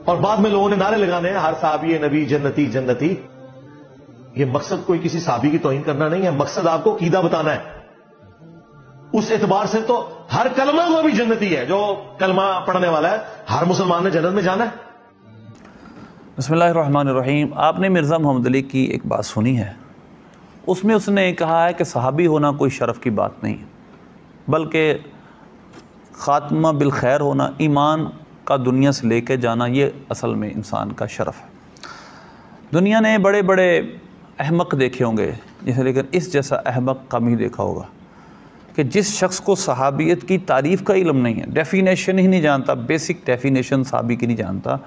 और बाद में लोगों ने नारे लगाने हैं हर साहबी नबी जन्नती जन्नती। ये मकसद कोई किसी साहबी की तौहीन करना नहीं है, मकसद आपको कीदा बताना है। उस एतबार से तो हर कलमा को भी जन्नती है, जो कलमा पढ़ने वाला है हर मुसलमान ने जन्नत में जाना है। बिस्मिल्लाहिर्रहमानिर्रहीम। आपने मिर्ज़ा मोहम्मद अली की एक बात सुनी है, उसमें उसने कहा है कि सहाबी होना कोई शरफ़ की बात नहीं, बल्कि ख़ात्मा बिल खैर होना, ईमान का दुनिया से लेके जाना, ये असल में इंसान का शरफ़ है। दुनिया ने बड़े बड़े अहमक देखे होंगे जिसे, लेकिन इस जैसा अहमक कम ही देखा होगा कि जिस शख्स को सहाबियत की तारीफ़ का इल्म नहीं है, डेफिनेशन ही नहीं जानता, बेसिक डेफिनेशन सहाबी की नहीं जानता,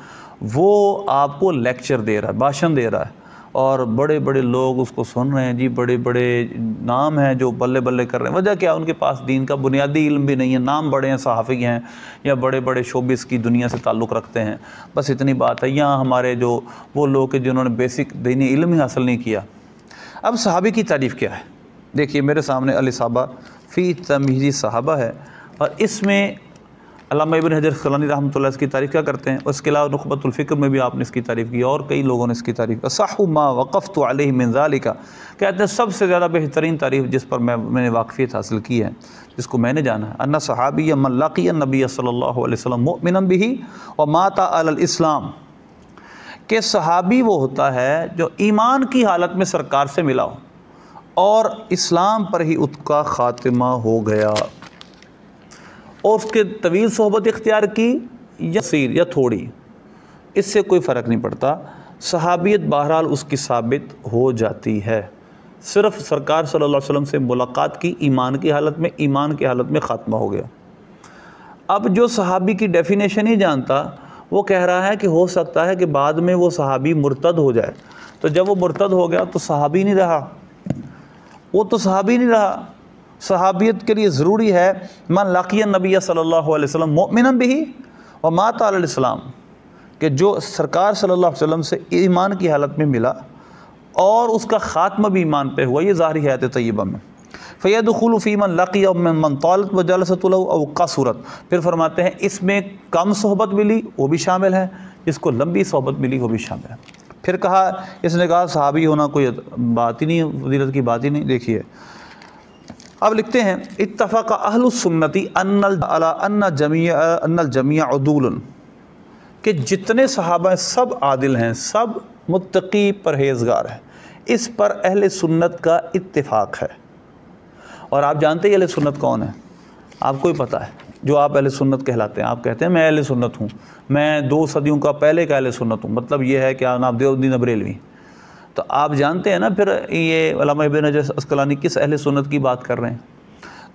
वो आपको लेक्चर दे रहा है, भाषण दे रहा है, और बड़े बड़े लोग उसको सुन रहे हैं जी, बड़े बड़े नाम हैं जो बल्ले बल्ले कर रहे हैं। वजह क्या? उनके पास दीन का बुनियादी इल्म भी नहीं है, नाम बड़े हैं, सहाफ़ी हैं या बड़े बड़े शोबिस की दुनिया से ताल्लुक़ रखते हैं, बस इतनी बात है। यहाँ हमारे जो वो लोग हैं जिन्होंने बेसिक दीनी इल्म ही हासिल नहीं किया। अब सहाबी की तारीफ़ क्या है? देखिए मेरे सामने अल-इसाबा फ़ी तमयीज़ सहाबा है, और इसमें अल्लामा इब्न हजर अस्क़लानी रहमतुल्लाह इसकी तारीफ़ क्या करते हैं। उसके अलावा नुख़बतुल फ़िक्र में भी आपने इसकी तारीफ़ की और कई लोगों ने इसकी तारीफ़ की। असहु मा वक़फ़्तु अलैहि मिन ज़ालिका, कहते हैं सबसे ज़्यादा बेहतरीन तारीफ़ जिस पर मैंने वाक़फ़ियत हासिल की है, जिसको मैंने जाना है, अन्ना सहाबी मन लक़िय नबी सल्लल्लाहु अलैहि वसल्लम मुमिनन बिही व माता अलल इस्लाम, के सहाबी वो होता है जो ईमान की हालत में सरकार से मिला हो और इस्लाम पर ही उसका ख़ात्मा हो गया, और उसके तवील सोहबत इख्तियार की या सीर या थोड़ी, इससे कोई फ़र्क नहीं पड़ता। सहाबियत बहरहाल उसकी साबित हो जाती है। सिर्फ़ सरकार सल्लल्लाहु अलैहि वसल्लम से मुलाकात की ईमान की हालत में, ईमान की हालत में ख़ात्मा हो गया। अब जो सहाबी की डेफिनेशन ही जानता, वो कह रहा है कि हो सकता है कि बाद में वो सहाबी मुर्तद हो जाए, तो जब वो मुर्तद हो गया तो सहाबी नहीं रहा, वो तो सहाबी नहीं रहा। सहाबियत के लिए ज़रूरी है मन लक़िय नबी सल्लल्लाहु अलैहि वसल्लम मुमिनन बिही व माता अलल इस्लाम, कि जो सरकार सल्लल्लाहु अलैहि वसल्लम से ईमान की हालत में मिला और उसका ख़ात्मा भी ईमान पे हुआ, ये ज़ाहिरी हयात तय्यबा में। फ़यदख़ुलु फ़ी मन लक़िय मन तालत व जलसतु लहु अव क़सूरत, फिर फरमाते हैं इसमें कम सोहबत मिली वो भी शामिल है, जिसको लंबी सोहबत मिली वो भी शामिल है। फिर कहा, इसने कहा सहाबी होना कोई बात ही नहीं, फजीलत की बात ही नहीं। देखिए अब लिखते हैं इत्तफ़क़ अहलुस सुन्नती अन्नल जमीअ उदूलन, कि जितने सहाबा सब आदिल हैं, सब मुत्तकी परहेज़गार हैं, इस पर अहले सुन्नत का इत्तिफ़ाक़ है। और आप जानते हैं अहले सुन्नत कौन है? आपको ही पता है, जो आप अहले सुन्नत कहलाते हैं। आप कहते हैं मैं अहले सुन्नत हूँ, मैं 2 सदियों का पहले का अहले सुन्नत हूँ, मतलब ये है कि आप देवबंदी बरेलवी। तो आप जानते हैं ना फिर ये अल्लामा इब्न हजर अस्क़लानी किस अहले सुन्नत की बात कर रहे हैं।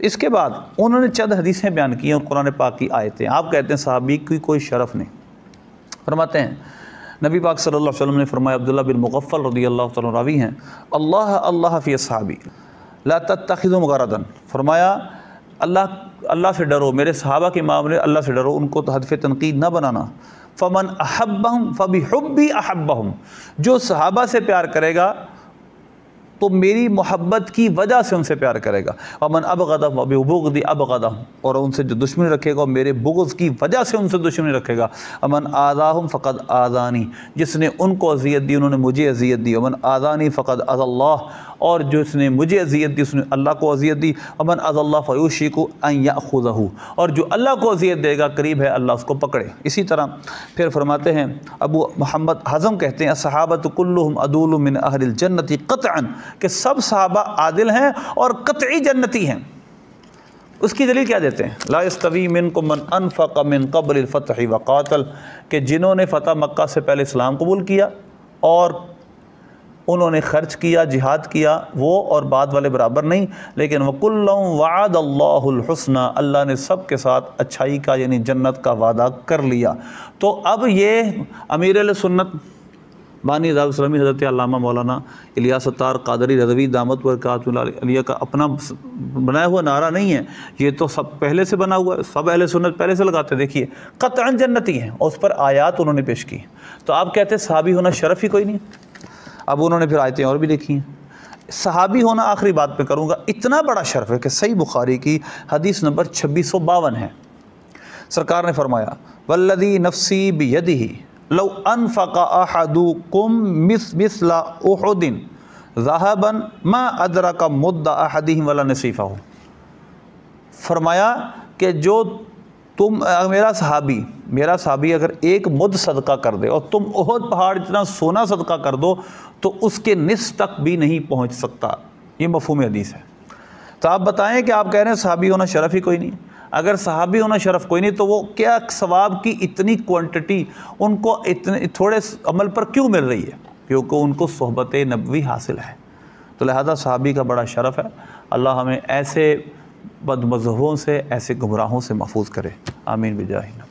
इसके बाद उन्होंने चंद हदीसें बयान की हैं और कुरान पाक की आयतें। आप कहते हैं सहाबी की कोई शरफ़ नहीं। फरमाते हैं नबी पाक सल्लल्लाहु अलैहि वसल्लम ने फरमाया, अब्दुल्लाह बिन मुग़फ़्फ़ल रज़ियल्लाहु तआला रावी हैं, अल्लाह अल्लाह फ़ी अस्हाबी ला तत्तख़िज़ू मुग़रदन, फरमाया अल्लाह से डरो, मेरे सहाबा के मामले अल्लाह से डरो, उनको तो हदफ़ तनक़ीद न बनाना। फ़मन अहब्बहुम फ़बिहुब्बी अहब्बहुम, जो सहाबा से प्यार करेगा तो मेरी मोहब्बत की वजह से उनसे प्यार करेगा। वमन अबग़दहुम फ़बिबुग़्दी अबग़दहुम, और उनसे जो दुश्मनी रखेगा मेरे बुग़्ज़ की वजह से उनसे दुश्मनी रखेगा। वमन आज़ाहुम फ़क़द आज़ानी, जिसने उनको अज़ियत दी उन्होंने मुझे अज़ियत दी। वमन आज़ानी फ़क़द अज़ल्लाह, और जिसने मुझे अज़ियत दी उसने अल्लाह को अज़ियत दी। वमन अज़ल्लाह फ़युशिकु अन यअख़ुज़हु, और जो अल्लाह को अज़ियत देगा करीब है अल्लाह उसको पकड़े। इसी तरह फिर फरमाते हैं अबू मोहम्मद हज़म कहते हैं सहाबतु कुल्लुहुम अदूलु मिन अहलिल जन्नति क़त्अन, कि सब सहाबा आदिल हैं और क़त्ई जन्नती हैं। उसकी दलील क्या देते हैं? ला यस्तवी मिनकुम मन अनफ़क़ मिन क़ब्लिल फ़त्हि व क़ातल, कि जिन्होंने फ़तह मक्का से पहले इस्लाम कबूल किया और उन्होंने ख़र्च किया, जिहाद किया, वो और बाद वाले बराबर नहीं। लेकिन वकुल्लुम वअदल्लाहुल हुस्ना, अल्लाह ने सब के साथ अच्छाई का यानी जन्नत का वादा कर लिया। तो अब ये अमीर अहले सुन्नत बानी इस्लामी हज़रत अल्लामा मौलाना इलियास अत्तार क़ादरी रज़वी दामत बरकातुहु अलिया का अपना बनाया हुआ नारा नहीं है, ये तो सब पहले से बना हुआ है, सब अहले सुन्नत पहले से लगाते। देखिए क़त्अन जन्नती हैं और उस पर आयात उन्होंने पेश की। तो आप कहते हैं सहाबी होना शरफ़ ही कोई नहीं। अब उन्होंने फिर आयतें और भी देखी हैं। सहाबी होना, आखिरी बात पे करूँगा, इतना बड़ा शर्फ़ है कि सही बुखारी की हदीस नंबर 2652 है। सरकार ने फरमाया वल्लज़ी नफ़्सी बियदिही, लौ अनफ़क़ा अहदुकुम मिस्ला उहुदिन ज़हबन मा अदरका मुद्दा अहदिहिम वला नसीफ़हु। फरमाया कि जो तुम मेरा सहाबी अगर एक मुद्द सदका कर दे और तुम उहद पहाड़ इतना सोना सदका कर दो तो उसके निस्फ तक भी नहीं पहुंच सकता। ये मफ़हूम हदीस है। तो आप बताएं कि आप कह रहे हैं सहाबी होना शरफ़ ही कोई नहीं। अगर सहाबी होना शरफ़ कोई नहीं तो वो क्या सवाब की इतनी क्वांटिटी उनको इतने थोड़े अमल पर क्यों मिल रही है? क्योंकि उनको सोहबत नबवी हासिल है। तो लिहाजा सहाबी का बड़ा शरफ़ है। अल्लाह हमें ऐसे बदमज़हबों से, ऐसे गुमराहों से महफूज करे। आमीन बिजाहिन।